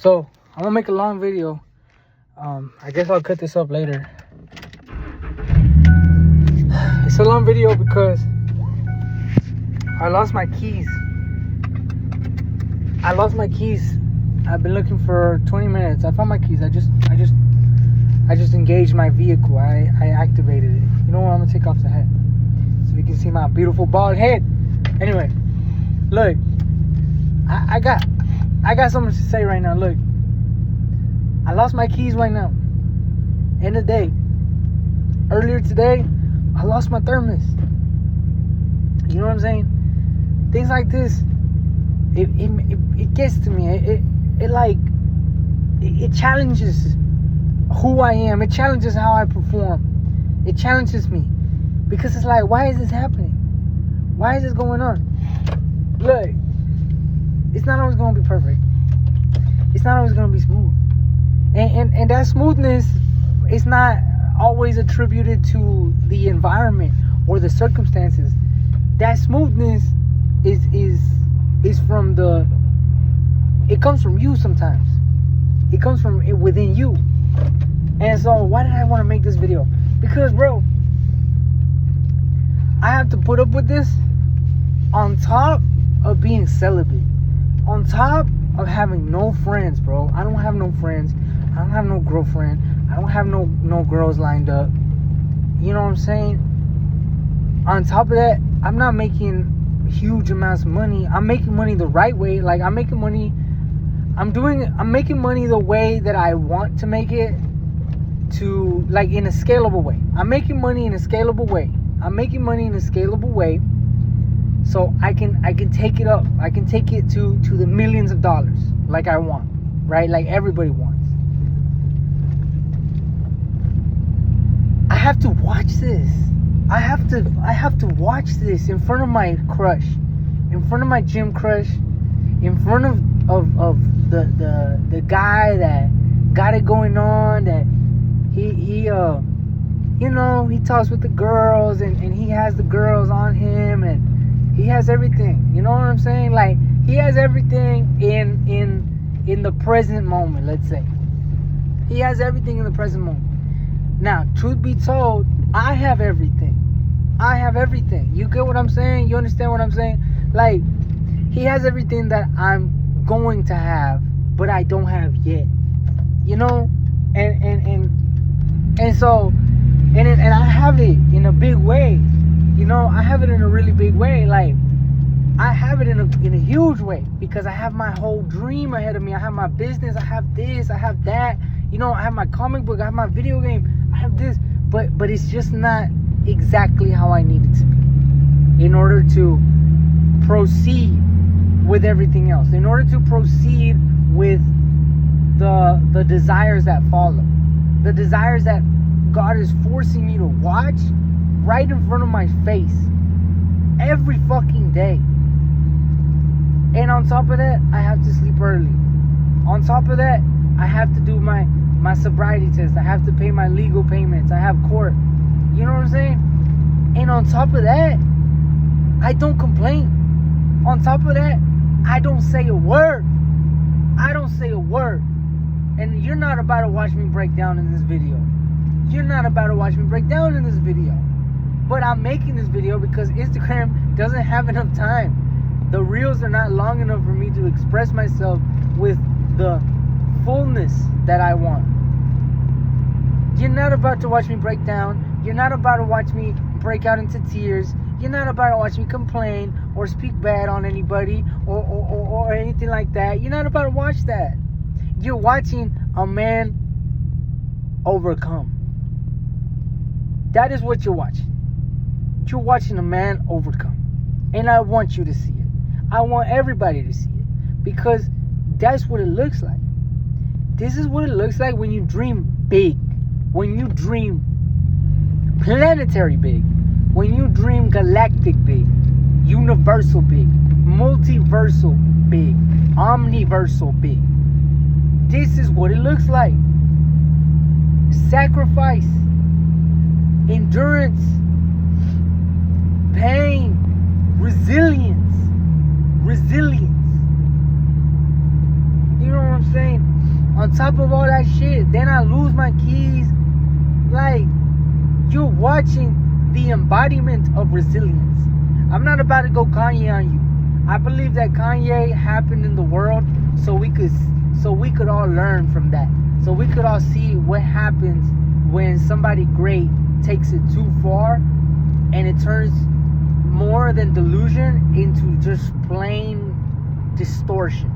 So I'm gonna make a long video. I guess I'll cut this up later. It's a long video because I lost my keys. I've been looking for 20 minutes. I found my keys. I just engaged my vehicle. I activated it. You know what? I'm gonna take off the hat so you can see my beautiful bald head. Anyway, look, I got something to say right now. Look, I lost my keys right now. End of the day. Earlier today, I lost my thermos. You know what I'm saying? Things like this, it gets to me. It challenges who I am. It challenges how I perform. It challenges me because it's like, why is this happening? Why is this going on? Look, it's not always going to be perfect. It's not always going to be smooth. And that smoothness is not always attributed to the environment or the circumstances. That smoothness is from it comes from you sometimes. It comes from within you. And so why did I want to make this video? Because, bro, I have to put up with this on top of being celibate. On top of having no friends, bro. I don't have no friends. I don't have no girlfriend. I don't have no girls lined up. You know what I'm saying? On top of that, I'm not making huge amounts of money. I'm making money the right way. Like, I'm making money the way that I want to make it, to, like, in a scalable way. I'm making money in a scalable way. So I can take it up. I can take it to the millions of dollars like I want, right? Like everybody wants. I have to watch this. I have to watch this in front of my crush, in front of my gym crush, in front of the guy that got it going on, that he talks with the girls and he has the girls on him and he has everything. You know what I'm saying? Like, he has everything in the present moment, let's say. He has everything in the present moment. Now, truth be told, I have everything. You get what I'm saying? You understand what I'm saying? Like, he has everything that I'm going to have, but I don't have yet. You know? And so I have it in a big way. You know, I have it in a really big way. Like, I have it in a huge way because I have my whole dream ahead of me. I have my business. I have this. I have that. You know, I have my comic book. I have my video game. I have this. But it's just not exactly how I need it to be in order to proceed with everything else. In order to proceed with the desires that follow. The desires that God is forcing me to watch right in front of my face every fucking day. And on top of that, I have to sleep early. On top of that, I have to do my sobriety test. I have to pay my legal payments. I have court. You know what I'm saying? And on top of that, I don't complain. On top of that, I don't say a word. And you're not about to watch me break down in this video. But I'm making this video because Instagram doesn't have enough time. The reels are not long enough for me to express myself with the fullness that I want. You're not about to watch me break down. You're not about to watch me break out into tears. You're not about to watch me complain or speak bad on anybody or anything like that. You're not about to watch that. You're watching a man overcome. That is what you're watching. You're watching a man overcome. And I want you to see it. I want everybody to see it. Because that's what it looks like. This is what it looks like when you dream big. When you dream planetary big. When you dream galactic big. Universal big. Multiversal big. Omniversal big. This is what it looks like. Sacrifice. Endurance. Pain. Resilience. You know what I'm saying? On top of all that shit, then I lose my keys. Like, you're watching the embodiment of resilience. I'm not about to go Kanye on you. I believe that Kanye happened in the world so we could all learn from that. So we could all see what happens when somebody great takes it too far and it turns more than delusion into just plain distortion.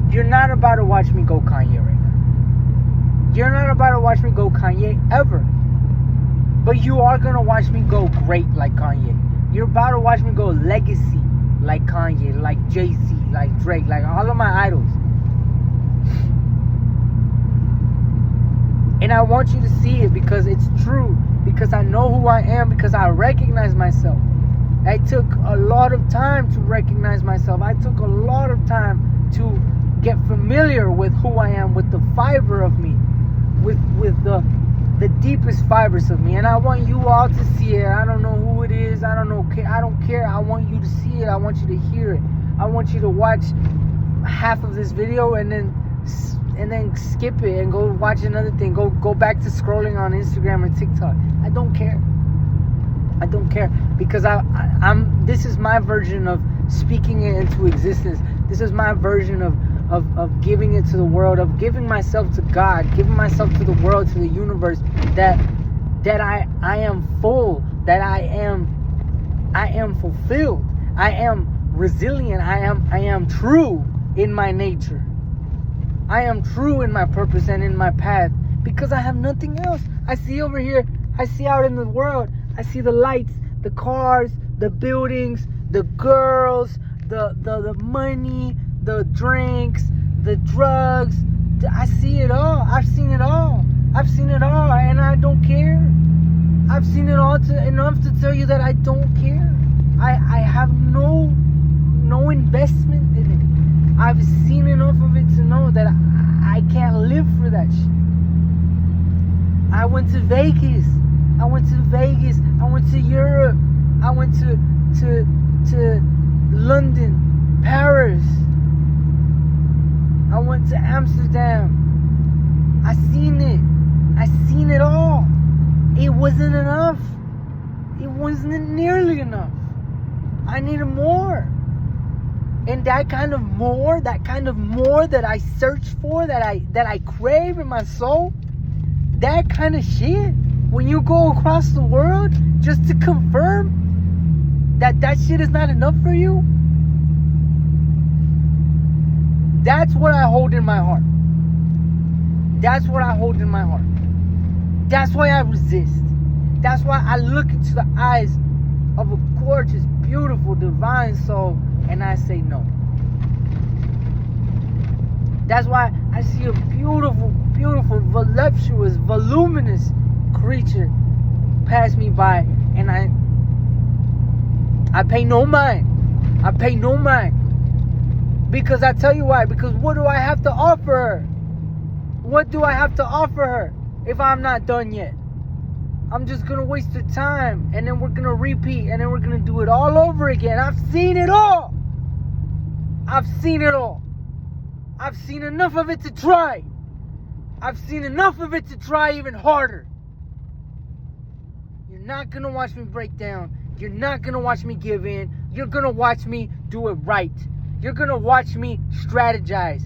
You're not about to watch me go Kanye right now. You're not about to watch me go Kanye ever. But you are going to watch me go great like Kanye. You're about to watch me go legacy like Kanye, like Jay-Z, like Drake, like all of my idols. And I want you to see it because it's true. Because I know who I am. Because I recognize myself. I took a lot of time to recognize myself. I took a lot of time to get familiar with who I am, with the fiber of me, with the deepest fibers of me. And I want you all to see it. I don't know who it is. I don't care. I want you to see it. I want you to hear it. I want you to watch half of this video and then skip it and go watch another thing. Go back to scrolling on Instagram or TikTok. I don't care. I don't care because I'm. This is my version of speaking it into existence. This is my version of giving it to the world, of giving myself to God, giving myself to the world, to the universe. That I am full. That I am fulfilled. I am resilient. I am true in my nature. I am true in my purpose and in my path because I have nothing else. I see over here. I see out in the world. I see the lights, the cars, the buildings, the girls, the money, the drinks, the drugs. I see it all. I've seen it all. I've seen it all, and I don't care. I've seen it all enough to tell you that I don't care. I have no investment in it. I've seen enough of it to know that I can't live for that shit. I went to Vegas. I went to Europe. I went to London, Paris. I went to Amsterdam. I seen it all. It wasn't enough. It wasn't nearly enough. I needed more. And that kind of more that I search for, that I crave in my soul, that kind of shit, when you go across the world just to confirm that shit is not enough for you, that's what I hold in my heart. That's what I hold in my heart. That's why I resist. That's why I look into the eyes of a gorgeous, beautiful, divine soul and I say no. That's why I see a beautiful, beautiful, voluptuous, voluminous creature pass me by and I pay no mind. I pay no mind. Because I tell you why. Because what do I have to offer her? What do I have to offer her if I'm not done yet? I'm just going to waste her time. And then we're going to repeat. And then we're going to do it all over again. I've seen it all. I've seen it all. I've seen enough of it to try. I've seen enough of it to try even harder. You're not going to watch me break down. You're not going to watch me give in. You're going to watch me do it right. You're going to watch me strategize.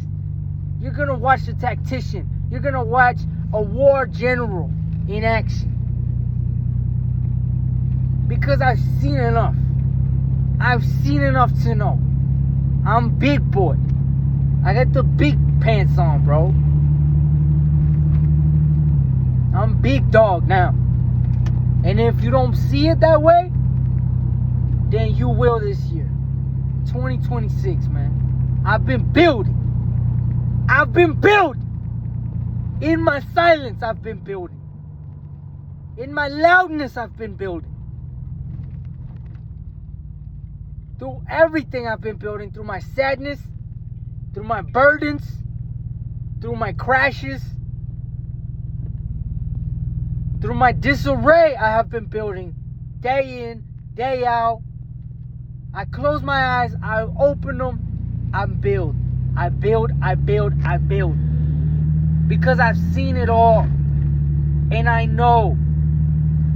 You're going to watch the tactician. You're going to watch a war general in action. Because I've seen enough. I've seen enough to know. I'm big boy. I got the big pants on, bro. I'm big dog now. And if you don't see it that way, then you will this year. 2026, man. I've been building. I've been building. In my silence, I've been building. In my loudness, I've been building. Through everything I've been building, through my sadness, through my burdens, through my crashes, through my disarray, I have been building day in, day out. I close my eyes, I open them, I build. I build. Because I've seen it all. And I know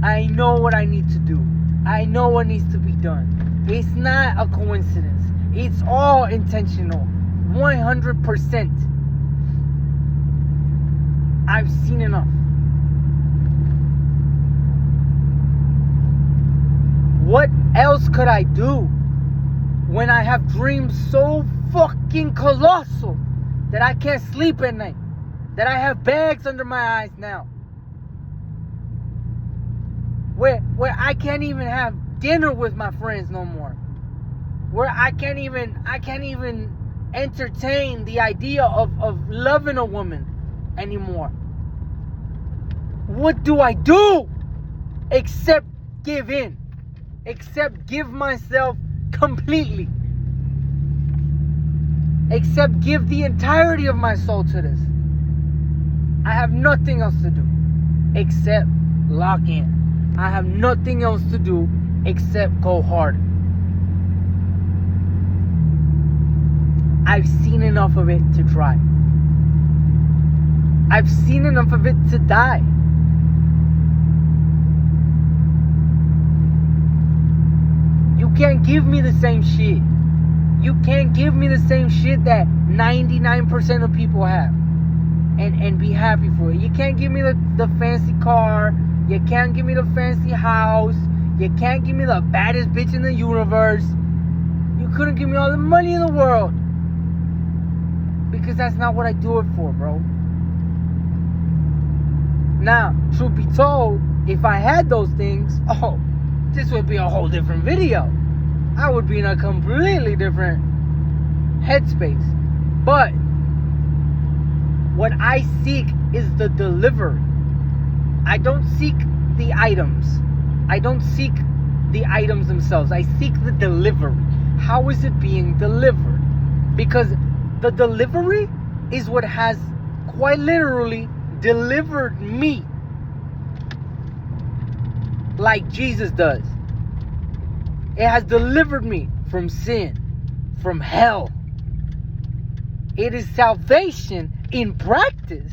what I need to do. I know what needs to be done. It's not a coincidence. It's all intentional. 100%. I've seen enough. What else could I do when I have dreams so fucking colossal that I can't sleep at night? That I have bags under my eyes now? Where I can't even have dinner with my friends no more. Where I can't even entertain the idea of loving a woman anymore. What do I do except give in? Except give myself completely. Except give the entirety of my soul to this. I have nothing else to do except lock in. I have nothing else to do except go hard. I've seen enough of it to try. I've seen enough of it to die. You can't give me the same shit. You can't give me the same shit that 99% of people have and be happy for it. You can't give me the fancy car. You can't give me the fancy house. You can't give me the baddest bitch in the universe. You couldn't give me all the money in the world. Because that's not what I do it for, bro. Now, truth be told, if I had those things, this would be a whole different video. I would be in a completely different headspace. But what I seek is the delivery. I don't seek the items. I don't seek the items themselves. I seek the delivery. How is it being delivered? Because the delivery is what has quite literally delivered me. Like Jesus does. It has delivered me from sin, from hell. It is salvation in practice.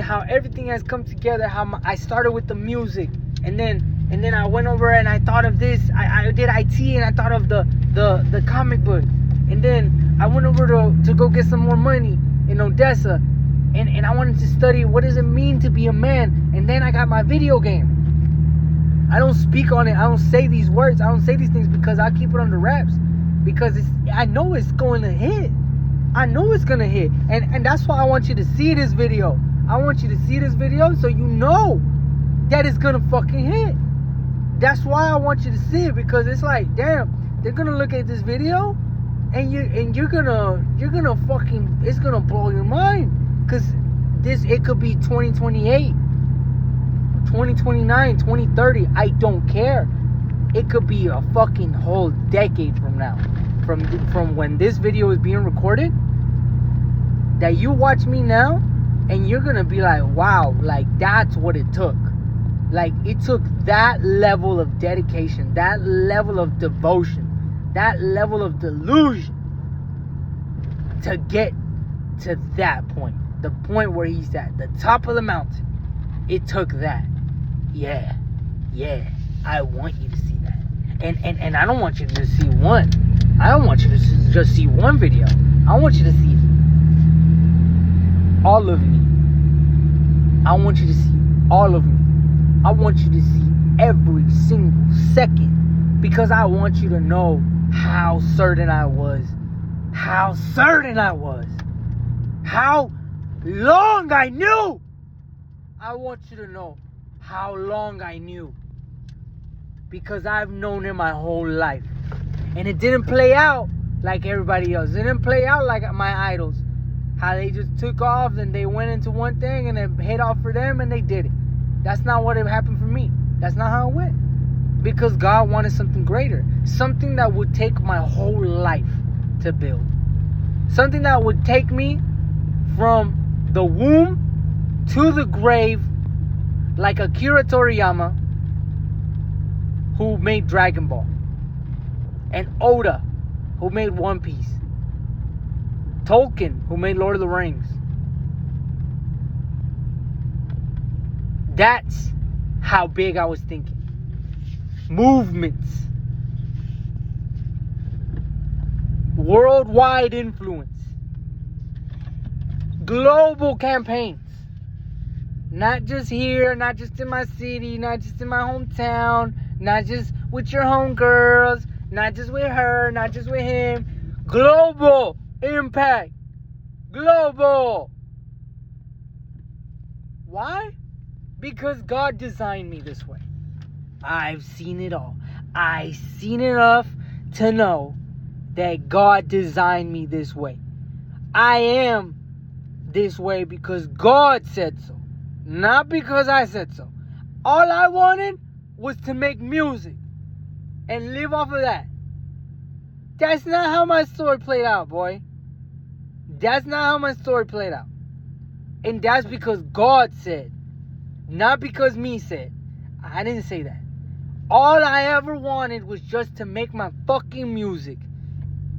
How everything has come together. How I started with the music, and then I went over and I thought of this. I did IT and I thought of the comic book, and then I went over to go get some more money in Odessa, and I wanted to study what does it mean to be a man, and then I got my video game. I don't speak on it. I don't say these words. I don't say these things because I keep it under wraps, because I know it's going to hit. I know it's gonna hit, and that's why I want you to see this video. I want you to see this video so you know that it's gonna fucking hit. That's why I want you to see it, because it's like, damn, they're gonna look at this video, and you're gonna fucking, it's gonna blow your mind, because it could be 2028, 2029, 2030. I don't care. It could be a fucking whole decade from now. From when this video is being recorded, that you watch me now and you're gonna be like, wow, like that's what it took. Like it took that level of dedication, that level of devotion, that level of delusion to get to that point. The point where he's at the top of the mountain. It took that. Yeah, I want you to see that. And I don't want you to just see one. I don't want you to just see one video. I want you to see all of me. I want you to see all of me. I want you to see every single second, because I want you to know how certain I was. How certain I was. How long I knew. I want you to know how long I knew, because I've known it my whole life. And it didn't play out like everybody else. It didn't play out like my idols. How they just took off and they went into one thing and it paid off for them and they did it. That's not what happened for me. That's not how it went. Because God wanted something greater. Something that would take my whole life to build. Something that would take me from the womb to the grave, like Akira Toriyama, who made Dragon Ball. And Oda, who made One Piece. Tolkien, who made Lord of the Rings. That's how big I was thinking. Movements. Worldwide influence. Global campaigns. Not just here, not just in my city, not just in my hometown, not just with your homegirls, not just with her, not just with him. Global impact. Global. Why? Because God designed me this way. I've seen it all. I've seen enough to know that God designed me this way. I am this way because God said so. Not because I said so. All I wanted was to make music and live off of that. That's not how my story played out, boy. That's not how my story played out. And that's because God said. Not because me said. I didn't say that. All I ever wanted was just to make my fucking music.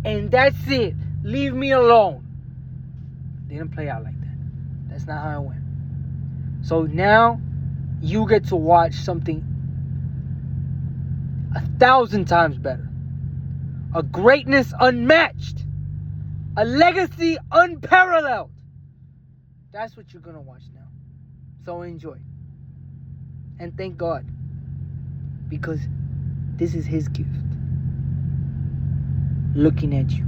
And that's it. Leave me alone. Didn't play out like that. That's not how it went. So now you get to watch something 1,000 times better. A greatness unmatched. A legacy unparalleled. That's what you're going to watch now. So enjoy. And thank God. Because this is His gift. Looking at you.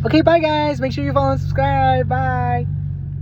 Okay, bye guys. Make sure you follow and subscribe. Bye.